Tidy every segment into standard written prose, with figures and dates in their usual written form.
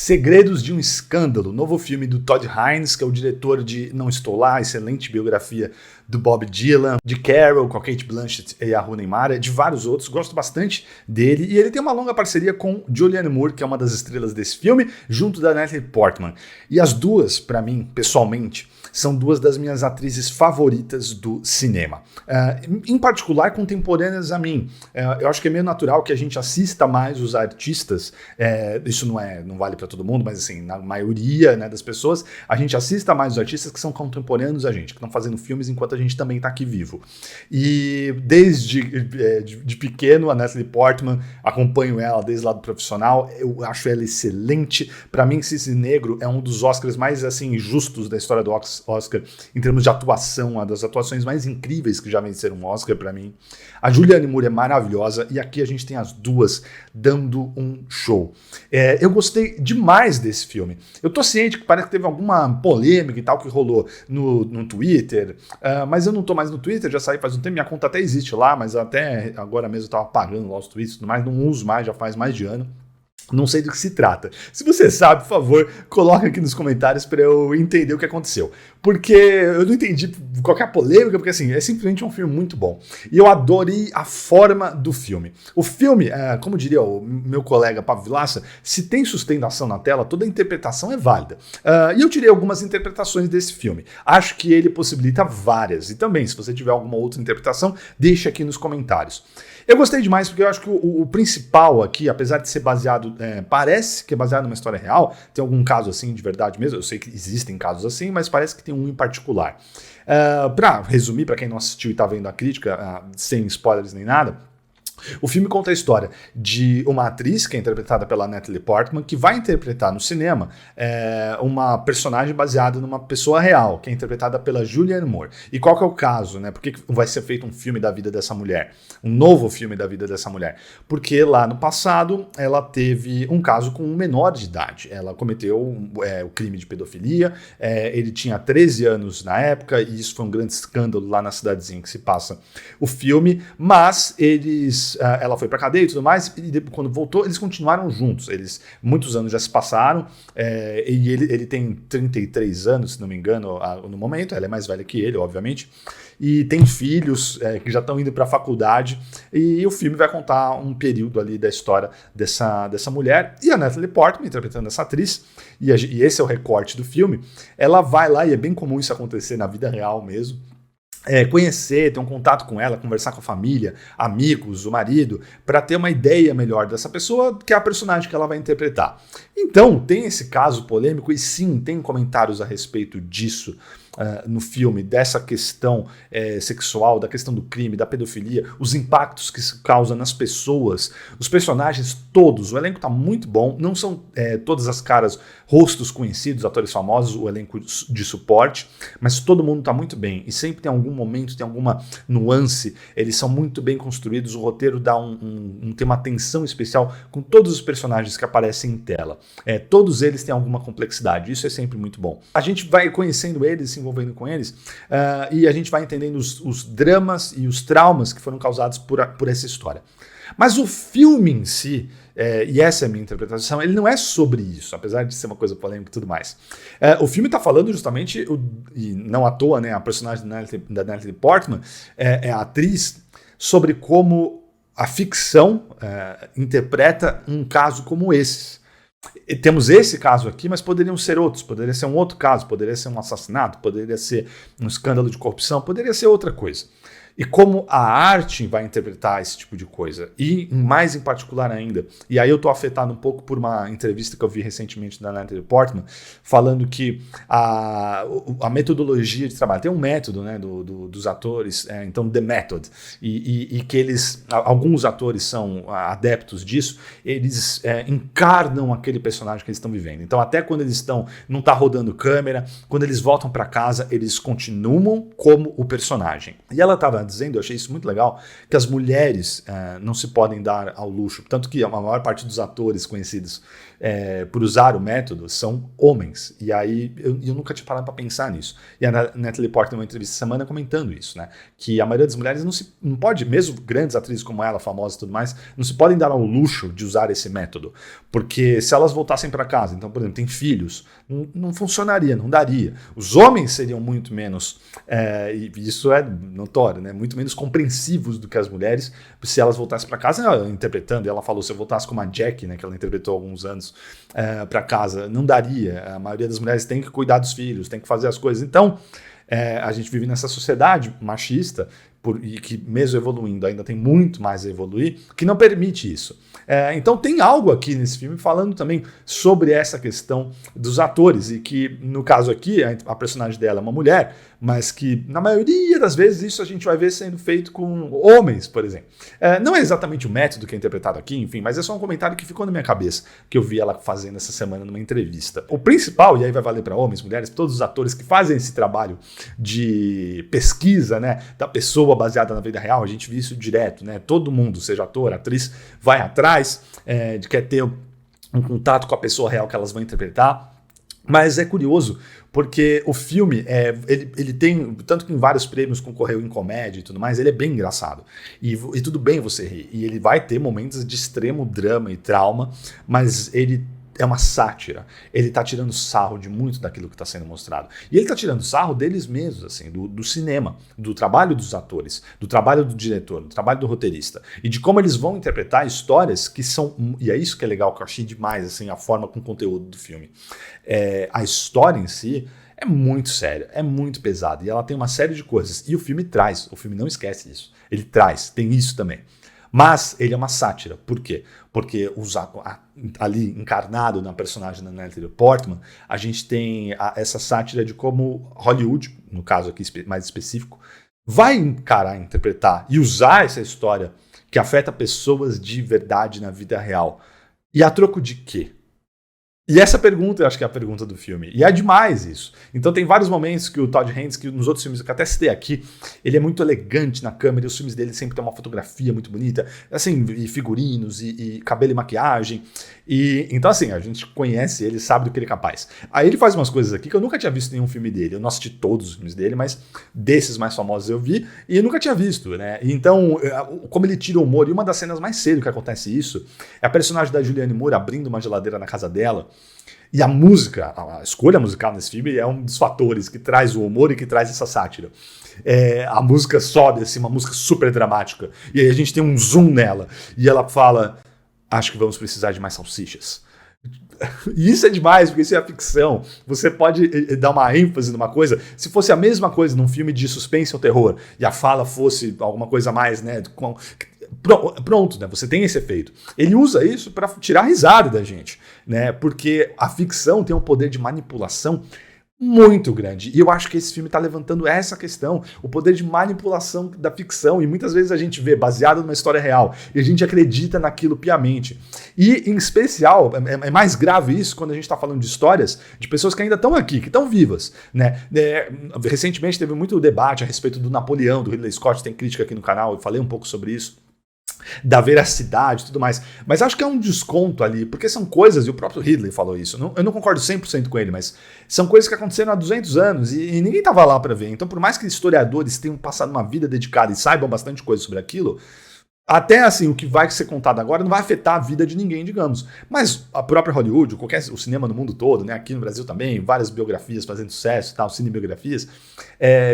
Segredos de um Escândalo, novo filme do Todd Haynes, que é o diretor de Não Estou Lá, excelente biografia do Bob Dylan, de Carol, com a Cate Blanchett e a Rooney Mara, de vários outros, gosto bastante dele, e ele tem uma longa parceria com Julianne Moore, que é uma das estrelas desse filme, junto da Natalie Portman. E as duas, para mim, pessoalmente, são duas das minhas atrizes favoritas do cinema. Em particular, contemporâneas a mim. Eu acho que é meio natural que a gente assista mais os artistas, isso não vale para todo mundo, mas assim, na maioria, né, das pessoas, a gente assista mais os artistas que são contemporâneos a gente, que estão fazendo filmes enquanto a gente também está aqui vivo. E desde de pequeno, a Natalie Portman, acompanho ela desde o lado profissional, eu acho ela excelente. Para mim, Cisne Negro é um dos Oscars mais assim, justos da história do Oscar, em termos de atuação, uma das atuações mais incríveis que já venceram um Oscar para mim. A Julianne Moore é maravilhosa e aqui a gente tem as duas dando um show. Eu gostei demais desse filme. Eu tô ciente que parece que teve alguma polêmica e tal que rolou no Twitter, mas eu não tô mais no Twitter, já saí faz um tempo, minha conta até existe lá, mas até agora mesmo eu tava apagando lá os tweets e tudo mais, não uso mais, já faz mais de ano. Não sei do que se trata. Se você sabe, por favor, coloca aqui nos comentários para eu entender o que aconteceu. Porque eu não entendi qualquer polêmica, porque assim, é simplesmente um filme muito bom. E eu adorei a forma do filme. O filme, como diria o meu colega Pablo Vilaça, se tem sustentação na tela, toda a interpretação é válida. E eu tirei algumas interpretações desse filme. Acho que ele possibilita várias. E também, se você tiver alguma outra interpretação, deixa aqui nos comentários. Eu gostei demais porque eu acho que o principal aqui, apesar de ser baseado, parece que é baseado numa história real, tem algum caso assim de verdade mesmo, eu sei que existem casos assim, mas parece que tem um em particular. Para resumir, para quem não assistiu e está vendo a crítica, sem spoilers nem nada, o filme conta a história de uma atriz, que é interpretada pela Natalie Portman, que vai interpretar no cinema uma personagem baseada numa pessoa real, que é interpretada pela Julianne Moore. E qual que é o caso, né? Por que vai ser feito um filme da vida dessa mulher? Um novo filme da vida dessa mulher? Porque lá no passado ela teve um caso com um menor de idade. Ela cometeu o crime de pedofilia, ele tinha 13 anos na época, e isso foi um grande escândalo lá na cidadezinha que se passa o filme, mas ela foi pra cadeia e tudo mais, e quando voltou, eles continuaram juntos. Muitos anos já se passaram, e ele tem 33 anos, se não me engano, no momento. Ela é mais velha que ele, obviamente, e tem filhos que já estão indo pra faculdade, e o filme vai contar um período ali da história dessa mulher, e a Natalie Portman, interpretando essa atriz, e esse é o recorte do filme, ela vai lá, e é bem comum isso acontecer na vida real mesmo, conhecer, ter um contato com ela, conversar com a família, amigos, o marido, para ter uma ideia melhor dessa pessoa, que é a personagem que ela vai interpretar. Então, tem esse caso polêmico, e sim, tem comentários a respeito disso no filme, dessa questão sexual, da questão do crime, da pedofilia, os impactos que isso causa nas pessoas, os personagens todos, o elenco está muito bom, não são todas as caras, rostos conhecidos, atores famosos, o elenco de suporte, mas todo mundo está muito bem, e sempre tem algum momento, tem alguma nuance, eles são muito bem construídos, o roteiro dá tem uma tensão especial com todos os personagens que aparecem em tela. Todos eles têm alguma complexidade, isso é sempre muito bom. A gente vai conhecendo eles, se envolvendo com eles, e a gente vai entendendo os dramas e os traumas que foram causados por essa história. Mas o filme em si, e essa é a minha interpretação, ele não é sobre isso, apesar de ser uma coisa polêmica e tudo mais. O filme está falando justamente, e não à toa, né, a personagem da Natalie Portman é a atriz, sobre como a ficção interpreta um caso como esse. Temos esse caso aqui, mas poderiam ser outros, poderia ser um outro caso, poderia ser um assassinato, poderia ser um escândalo de corrupção, poderia ser outra coisa. E como a arte vai interpretar esse tipo de coisa, e mais em particular ainda, e aí eu estou afetado um pouco por uma entrevista que eu vi recentemente da Natalie Portman, falando que a metodologia de trabalho, tem um método, né, dos atores, então The Method, e que alguns atores são adeptos disso, eles encarnam aquele personagem que eles estão vivendo. Então até quando eles não está rodando câmera, quando eles voltam para casa, eles continuam como o personagem. E ela estava dizendo, eu achei isso muito legal, que as mulheres não se podem dar ao luxo, tanto que a maior parte dos atores conhecidos por usar o método são homens. E aí eu nunca tinha parado para pensar nisso. E a Natalie Portman, numa entrevista essa semana, comentando isso, né? Que a maioria das mulheres não pode, mesmo grandes atrizes como ela, famosas e tudo mais, não se podem dar ao luxo de usar esse método. Porque se elas voltassem para casa, então, por exemplo, tem filhos, não funcionaria, não daria. Os homens seriam muito menos, e isso é notório, né? Muito menos compreensivos do que as mulheres, se elas voltassem para casa, interpretando, ela falou, se eu voltasse como a Jack, né, que ela interpretou há alguns anos, para casa, não daria. A maioria das mulheres tem que cuidar dos filhos, tem que fazer as coisas. Então, a gente vive nessa sociedade machista, e que mesmo evoluindo ainda tem muito mais a evoluir, que não permite isso. Então tem algo aqui nesse filme falando também sobre essa questão dos atores, e que no caso aqui a personagem dela é uma mulher, mas que na maioria das vezes isso a gente vai ver sendo feito com homens, por exemplo. Não é exatamente o método que é interpretado aqui, enfim, mas é só um comentário que ficou na minha cabeça, que eu vi ela fazendo essa semana numa entrevista. O principal, e aí vai valer para homens, mulheres, todos os atores que fazem esse trabalho de pesquisa, né, da pessoa baseada na vida real, a gente vê isso direto, né? Todo mundo, seja ator, atriz, vai atrás, quer ter um contato com a pessoa real que elas vão interpretar. Mas é curioso, porque o filme, ele tem, tanto que em vários prêmios concorreu em comédia e tudo mais, ele é bem engraçado. E tudo bem você rir. E ele vai ter momentos de extremo drama e trauma, mas ele é uma sátira. Ele tá tirando sarro de muito daquilo que está sendo mostrado. E ele tá tirando sarro deles mesmos, assim, do cinema, do trabalho dos atores, do trabalho do diretor, do trabalho do roteirista. E de como eles vão interpretar histórias que são... E é isso que é legal, que eu achei demais, assim, a forma com o conteúdo do filme. A história em si é muito séria, é muito pesada. E ela tem uma série de coisas. E o filme não esquece isso. Ele traz, tem isso também. Mas ele é uma sátira. Por quê? Porque ali encarnado na personagem da Natalie Portman, a gente tem essa sátira de como Hollywood, no caso aqui mais específico, vai encarar, interpretar e usar essa história que afeta pessoas de verdade na vida real. E a troco de quê? E essa pergunta eu acho que é a pergunta do filme. E é demais isso. Então tem vários momentos que o Todd Haynes, que nos outros filmes que eu até citei aqui, ele é muito elegante na câmera, e os filmes dele sempre tem uma fotografia muito bonita, assim, e figurinos, e cabelo e maquiagem. Então assim, a gente conhece ele, sabe do que ele é capaz. Aí ele faz umas coisas aqui que eu nunca tinha visto em nenhum filme dele. Eu não assisti todos os filmes dele, mas desses mais famosos eu vi, e eu nunca tinha visto, né? Então, como ele tira o humor, e uma das cenas mais cedo que acontece isso, é a personagem da Julianne Moore abrindo uma geladeira na casa dela. E a música, a escolha musical nesse filme é um dos fatores que traz o humor e que traz essa sátira. A música sobe, assim, uma música super dramática. E aí a gente tem um zoom nela. E ela fala, acho que vamos precisar de mais salsichas. E isso é demais, porque isso é a ficção. Você pode dar uma ênfase numa coisa. Se fosse a mesma coisa num filme de suspense ou terror, e a fala fosse alguma coisa mais, né, pronto, né? Você tem esse efeito. Ele usa isso para tirar risada da gente, né? Porque a ficção tem um poder de manipulação muito grande. E eu acho que esse filme está levantando essa questão, o poder de manipulação da ficção. E muitas vezes a gente vê baseado numa história real e a gente acredita naquilo piamente. E, em especial, é mais grave isso quando a gente está falando de histórias de pessoas que ainda estão aqui, que estão vivas, né? Recentemente teve muito debate a respeito do Napoleão, do Ridley Scott, tem crítica aqui no canal, eu falei um pouco sobre isso, da veracidade e tudo mais. Mas acho que é um desconto ali, porque são coisas, e o próprio Ridley falou isso, eu não concordo 100% com ele, mas são coisas que aconteceram há 200 anos e ninguém estava lá para ver. Então, por mais que historiadores tenham passado uma vida dedicada e saibam bastante coisa sobre aquilo, até assim, o que vai ser contado agora não vai afetar a vida de ninguém, digamos. Mas a própria Hollywood, o cinema no mundo todo, né, aqui no Brasil também, várias biografias fazendo sucesso, tal, cinebiografias,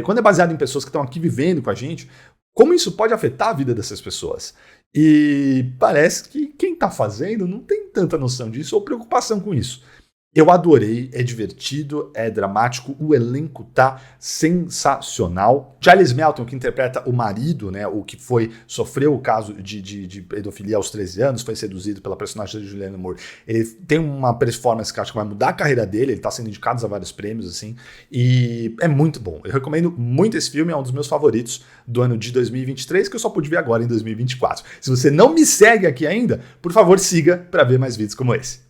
quando é baseado em pessoas que estão aqui vivendo com a gente, como isso pode afetar a vida dessas pessoas? E parece que quem está fazendo não tem tanta noção disso ou preocupação com isso. Eu adorei, é divertido, é dramático, o elenco tá sensacional. Giles Melton, que interpreta o marido, né, o que sofreu o caso de pedofilia aos 13 anos, foi seduzido pela personagem de Julianne Moore. Ele tem uma performance que acho que vai mudar a carreira dele, ele tá sendo indicado a vários prêmios, assim, e é muito bom. Eu recomendo muito esse filme, é um dos meus favoritos do ano de 2023, que eu só pude ver agora em 2024. Se você não me segue aqui ainda, por favor, siga para ver mais vídeos como esse.